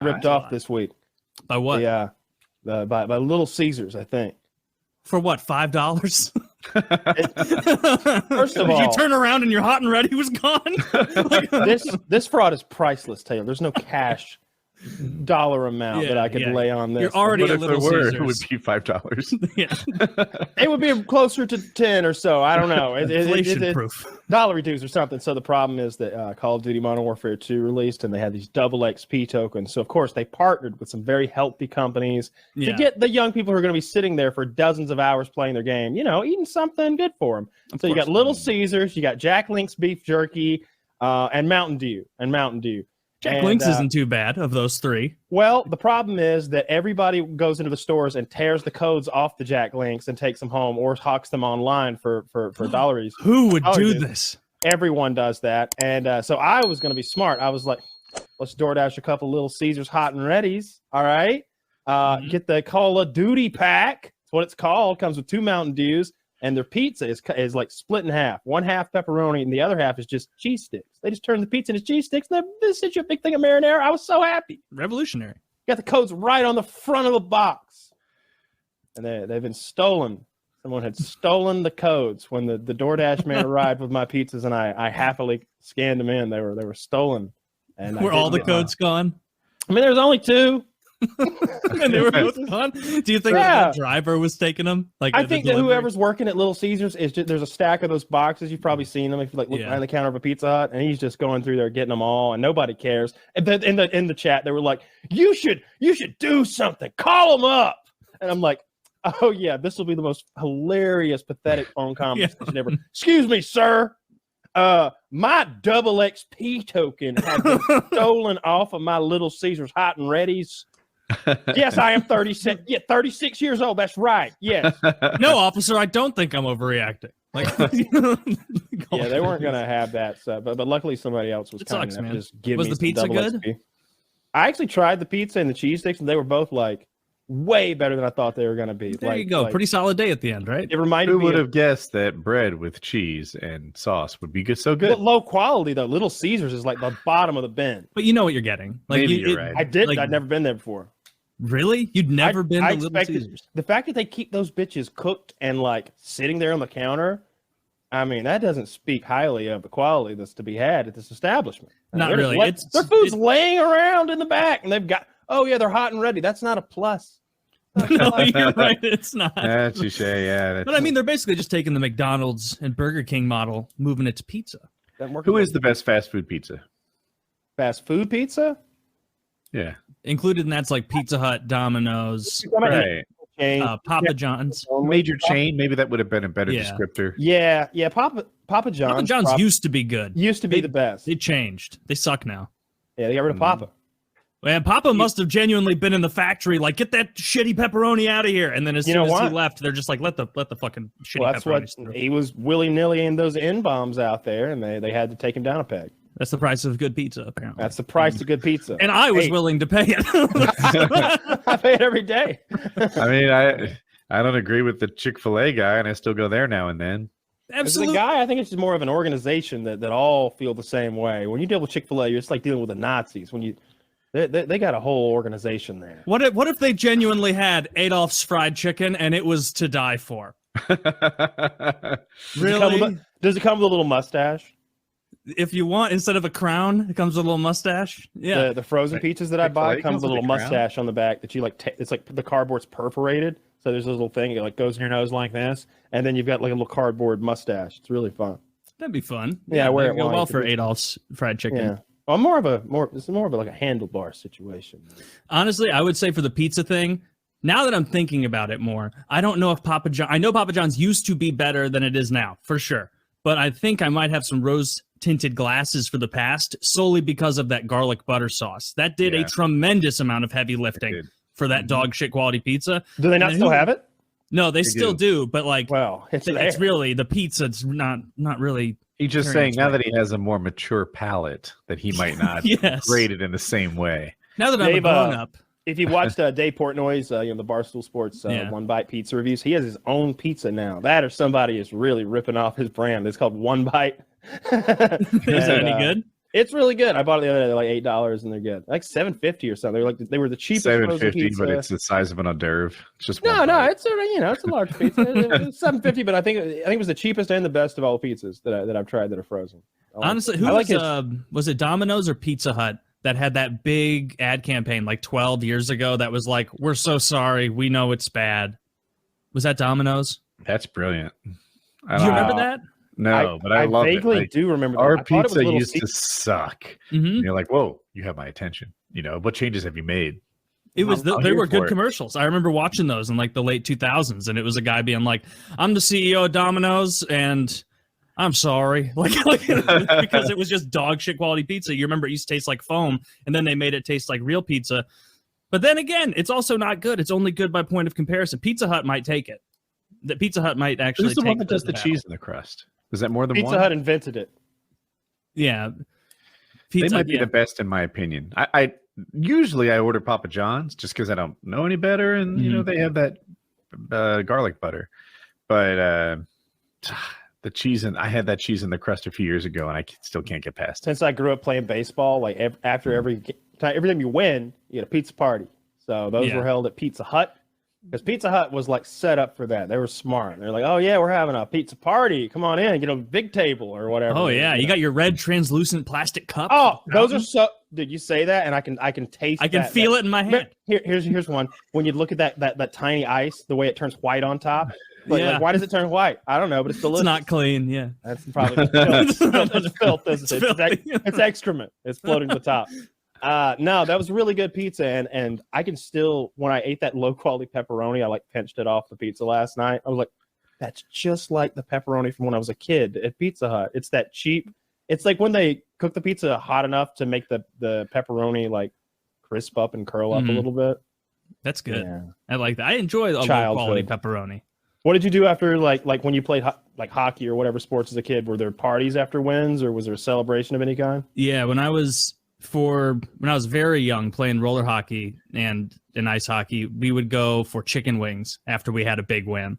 ripped off this week. By what? Yeah, by Little Caesars, I think. For what? $5? First of Did all, you turn around and your hot and ready was gone? this fraud is priceless, Taylor. There's no cash dollar amount that I could lay on this. You're already But a if Little there were, Caesars. it would be $5. Yeah. It would be closer to 10 or so. I don't know. Inflation proof. Dollar reduced or something. So the problem is that Call of Duty Modern Warfare 2 released, and they had these double XP tokens. So, of course, they partnered with some very healthy companies to get the young people who are going to be sitting there for dozens of hours playing their game, eating something good for them. So you got Little Caesars, you got Jack Link's beef jerky, and Mountain Dew. Jack Link's isn't too bad of those three. Well, the problem is that everybody goes into the stores and tears the codes off the Jack Links and takes them home or hawks them online for dollars. Who would do this? Everyone does that. And so I was going to be smart. I was like, let's DoorDash a couple Little Caesars hot and readies. All right. Get the Call of Duty pack. That's what it's called. Comes with 2 Mountain Dews. And their pizza is like split in half. One half pepperoni and the other half is just cheese sticks. They just turn the pizza into cheese sticks. They sent you a big thing of marinara. I was so happy. Revolutionary. Got the codes right on the front of the box. And they've been stolen. Someone had stolen the codes when the DoorDash man arrived with my pizzas, and I happily scanned them in. They were stolen. And were all the codes gone? I mean, there was only 2. And they were both gone. Do you think that driver was taking them? Like, I think that whoever's working at Little Caesars is just, there's a stack of those boxes. You've probably seen them if you look behind the counter of a Pizza Hut, and he's just going through there getting them all, and nobody cares. And then in the chat, they were like, "You should do something. Call them up." And I'm like, "Oh yeah, this will be the most hilarious, pathetic phone conversation ever." Excuse me, sir. My double XP token has been stolen off of my Little Caesars hot and readies. Yes, I am 36. Yeah, 36 years old. That's right. Yes. No, officer, I don't think I'm overreacting. Like, yeah, they weren't gonna have that. So, but luckily somebody else was kind enough to just give me the pizza double good? XP. I actually tried the pizza and the cheese sticks, and they were both like way better than I thought they were gonna be. There you go. Pretty solid day at the end, right? It reminded me. Who would have guessed that bread with cheese and sauce would be so good? But low quality though. Little Caesars is like the bottom of the bin. But you know what you're getting. Like, Maybe you're right. I did. Like, I'd never been there before. Really? You'd never been to Little Caesars? The fact that they keep those bitches cooked and like sitting there on the counter, I mean, that doesn't speak highly of the quality that's to be had at this establishment. Not really. Their food's laying around in the back, and they've got, they're hot and ready. That's not a plus. No, you're right. It's not. That's touche. Yeah. But I mean, they're basically just taking the McDonald's and Burger King model, moving it to pizza. Who is the best fast food pizza? Fast food pizza? Yeah. Included in that's like Pizza Hut, Domino's, Right. Papa John's. Major chain. Maybe that would have been a better descriptor. Yeah. Papa John's. Papa John's used to be good. Used to be the best. They changed. They suck now. Yeah, they got rid of Papa. And Papa must have genuinely been in the factory, like, get that shitty pepperoni out of here. And then as soon as he left, they're just like, let the fucking shitty pepperoni through. He was willy-nilly in those N-bombs out there, and they had to take him down a peg. That's the price of good pizza, apparently. That's the price of good pizza. And I was willing to pay it. I pay it every day. I mean, I don't agree with the Chick-fil-A guy, and I still go there now and then. Absolutely. The guy, I think it's just more of an organization that all feel the same way. When you deal with Chick-fil-A, you're just like dealing with the Nazis. When they got a whole organization there. What if they genuinely had Adolph's fried chicken and it was to die for? Really? Does it come with a little mustache? If you want, instead of a crown, it comes with a little mustache. Yeah. The frozen pizzas that I buy comes with a little mustache on the back that you like. It's like the cardboard's perforated, so there's a little thing that like goes in your nose like this, and then you've got like a little cardboard mustache. It's really fun. That'd be fun. Yeah, I wear it well for Adolph's fried chicken. Yeah. Well, it's more of like a handlebar situation. Honestly, I would say for the pizza thing, now that I'm thinking about it more, I don't know if I know Papa John's used to be better than it is now, for sure. But I think I might have some rose-tinted glasses for the past, solely because of that garlic butter sauce. That did a tremendous amount of heavy lifting for that dog shit quality pizza. Do they not still have it? No, they still do. But like, well, it's really the pizza's not really. He's just saying now that he has a more mature palate that he might not grade it in the same way. Now that I'm a grown up. If you watched Dave Portnoy's, the Barstool Sports One Bite pizza reviews, he has his own pizza now. That or somebody is really ripping off his brand. It's called One Bite. Is that any good? It's really good. I bought it the other day, like $8, and they're good. Like $7.50 or something. They were the cheapest frozen $7.50, pizza. but it's the size of an hors d'oeuvre. It's just no. It's it's a large pizza. It's $7.50, but I think it was the cheapest and the best of all the pizzas that I've tried that are frozen. Honestly, was it Domino's or Pizza Hut that had that big ad campaign like 12 years ago that was like, "We're so sorry, we know it's bad." Was that Domino's? That's brilliant. Do you remember that? No, but I love it. I vaguely do remember that. Our pizza used to suck. Mm-hmm. You're like, whoa, you have my attention. What changes have you made? They were good commercials. I remember watching those in like the late 2000s, and it was a guy being like, "I'm the CEO of Domino's, and I'm sorry," like because it was just dog shit quality pizza. You remember it used to taste like foam, and then they made it taste like real pizza. But then again, it's also not good. It's only good by point of comparison. Pizza Hut might take it. The Pizza Hut might actually. Who's the one that does the cheese in the crust? Is that more than Pizza one? Hut invented it. Yeah. They might be the best in my opinion. I usually order Papa John's just because I don't know any better, and they have that garlic butter. But the cheese I had that cheese in the crust a few years ago, and I still can't get past it. Since I grew up playing baseball, like after every time you win, you get a pizza party. So those were held at Pizza Hut. Because Pizza Hut was like set up for that. They were smart. They're like, "Oh yeah, we're having a pizza party. Come on in, get a big table or whatever." Oh yeah, you got your red translucent plastic cup. Oh, those are so. Did you say that? And I can taste. I can feel it in my hand. Here's one. When you look at that tiny ice, the way it turns white on top. Like, why does it turn white? I don't know, but it's delicious. It's not clean. Yeah, that's probably filth. It's filth, isn't it? It's excrement. It's floating to the top. No, that was really good pizza, and I can still, when I ate that low quality pepperoni, I like pinched it off the pizza last night. I was like, that's just like the pepperoni from when I was a kid at Pizza Hut. It's that cheap. It's like when they cook the pizza hot enough to make the pepperoni like crisp up and curl up a little bit. That's good. Yeah. I like that. I enjoy the low quality pepperoni. What did you do after like when you played like hockey or whatever sports as a kid? Were there parties after wins, or was there a celebration of any kind? Yeah, when I was very young playing roller hockey and ice hockey, we would go for chicken wings after we had a big win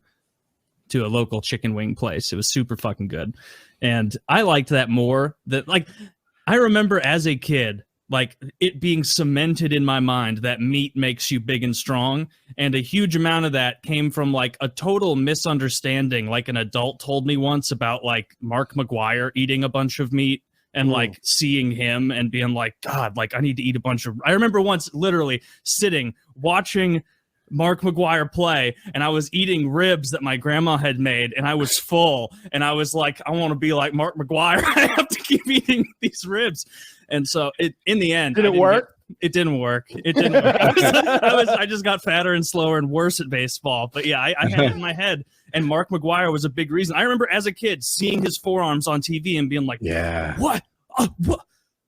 to a local chicken wing place. It was super fucking good. And I liked that more. I remember as a kid, like it being cemented in my mind that meat makes you big and strong. And a huge amount of that came from like a total misunderstanding. Like an adult told me once about like Mark McGuire eating a bunch of meat. And like seeing him and being like, God, like I need to eat a bunch of. I remember once literally sitting watching Mark McGuire play, and I was eating ribs that my grandma had made, and I was full, and I was like, I want to be like Mark McGuire. I have to keep eating these ribs, and so in the end, did it work? It didn't work. It didn't work. I just got fatter and slower and worse at baseball. But yeah, I had it in my head. And Mark McGuire was a big reason. I remember as a kid seeing his forearms on TV and being like, yeah, what? What?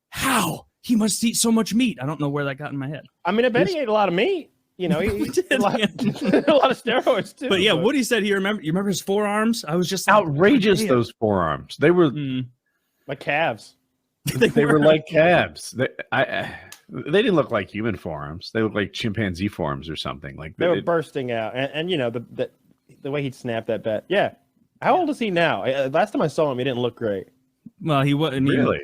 How? He must eat so much meat. I don't know where that got in my head. I mean, I bet he ate a lot of meat. He did a lot of steroids too. But yeah, Woody said you remember his forearms? I was just like, outrageous. Those forearms. They were like calves. They were like calves. They didn't look like human forearms. They looked like chimpanzee forearms or something. Like they were bursting out, and the way he'd snap that bat. Yeah. How old is he now? Last time I saw him, he didn't look great. Well, he wasn't really.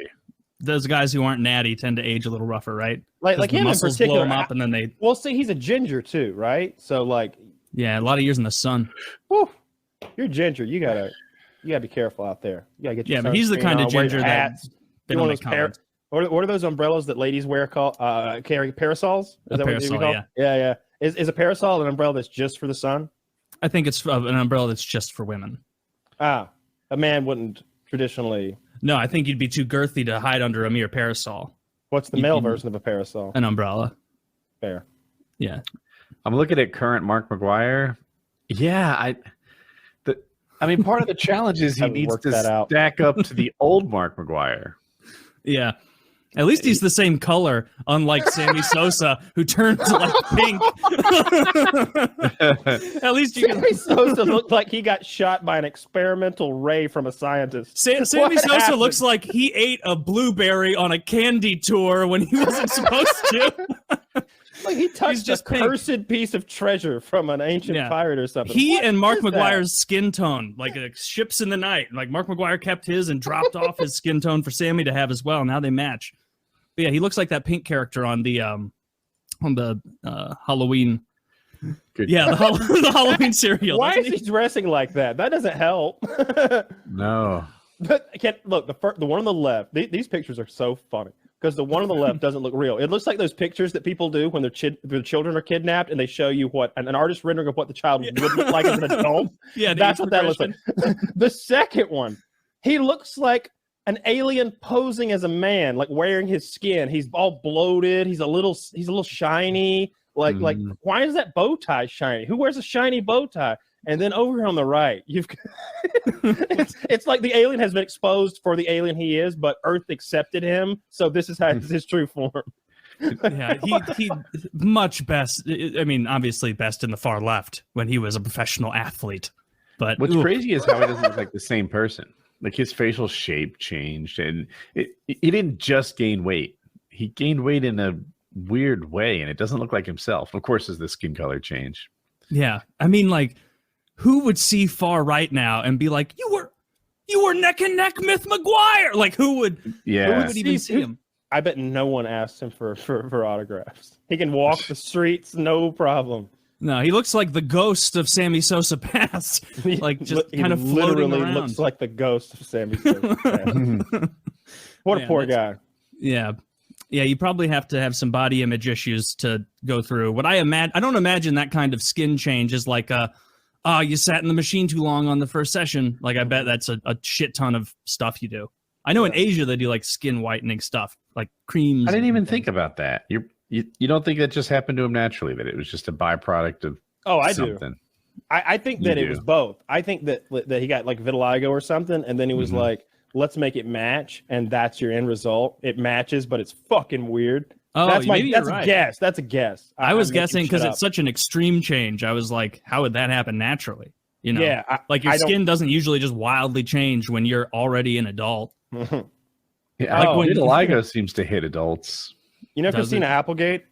Those guys who aren't natty tend to age a little rougher, right? Like him in particular. Blow them up and then they. Well, see, he's a ginger too, right? So like. Yeah, a lot of years in the sun. Whew, you're ginger. You gotta be careful out there. You gotta get your but he's the kind of ginger that. What are those umbrellas that ladies wear called carry parasols? Is that parasol, what yeah. Is a parasol an umbrella that's just for the sun? I think it's an umbrella that's just for women. A man wouldn't traditionally. No, I think you'd be too girthy to hide under a mere parasol. What's the male version of a parasol? An umbrella. Fair. Yeah. I'm looking at current Mark McGuire. Yeah, I mean, part of the challenge is he needs to stack up to the old Mark McGuire. Yeah. At least he's the same color, unlike Sammy Sosa, who turns like pink. At least Sammy Sosa looked like he got shot by an experimental ray from a scientist. Sammy Sosa looks like he ate a blueberry on a candy tour when he wasn't supposed to. Like he touched just a cursed piece of treasure from an ancient pirate or something. He and Mark McGuire's skin tone, like ships in the night. Like Mark McGuire kept his and dropped off his skin tone for Sammy to have as well. Now they match. But yeah, he looks like that pink character on the Halloween. Good. Yeah, the Halloween cereal. Why is he dressing like that? That doesn't help. No. But look, the one on the left. These pictures are so funny because the one on the left doesn't look real. It looks like those pictures that people do when their children are kidnapped and they show you what an artist rendering of what the child would look like as an adult. Yeah, that's what that looks like. The second one, he looks like an alien posing as a man, like wearing his skin. He's all bloated. He's a little shiny. Like why is that bow tie shiny? Who wears a shiny bow tie? And then over here on the right, you've it's like the alien has been exposed for the alien he is, but Earth accepted him. So this is his true form. Yeah, he much best. I mean, obviously best in the far left when he was a professional athlete. But what's crazy is how he doesn't look like the same person. Like his facial shape changed, and he didn't just gain weight. He gained weight in a weird way, and it doesn't look like himself. Of course, as the skin color change. Yeah, I mean, like, who would see far right now and be like, you were neck and neck Myth McGuire? Like, who would even see him? I bet no one asked him for autographs. He can walk the streets, no problem. No, he looks like the ghost of Sammy Sosa past, like just kind of floating around. Looks like the ghost of Sammy Sosa past. What a poor guy. Yeah. Yeah, you probably have to have some body image issues to go through. What I don't imagine that kind of skin change is like you sat in the machine too long on the first session. Like, I bet that's a shit ton of stuff you do. I know in Asia they do like skin whitening stuff, like creams. I didn't even think about that. You don't think that just happened to him naturally, that it was just a byproduct of something? Do. I think that it was both. I think that he got like vitiligo or something, and then he was like, let's make it match, and that's your end result. It matches, but it's fucking weird. Oh, that's a guess. That's a guess. I was guessing because it's such an extreme change. I was like, how would that happen naturally? You know, like your skin doesn't usually just wildly change when you're already an adult. Yeah, like when vitiligo seems to hit adults. You know, Christina Applegate,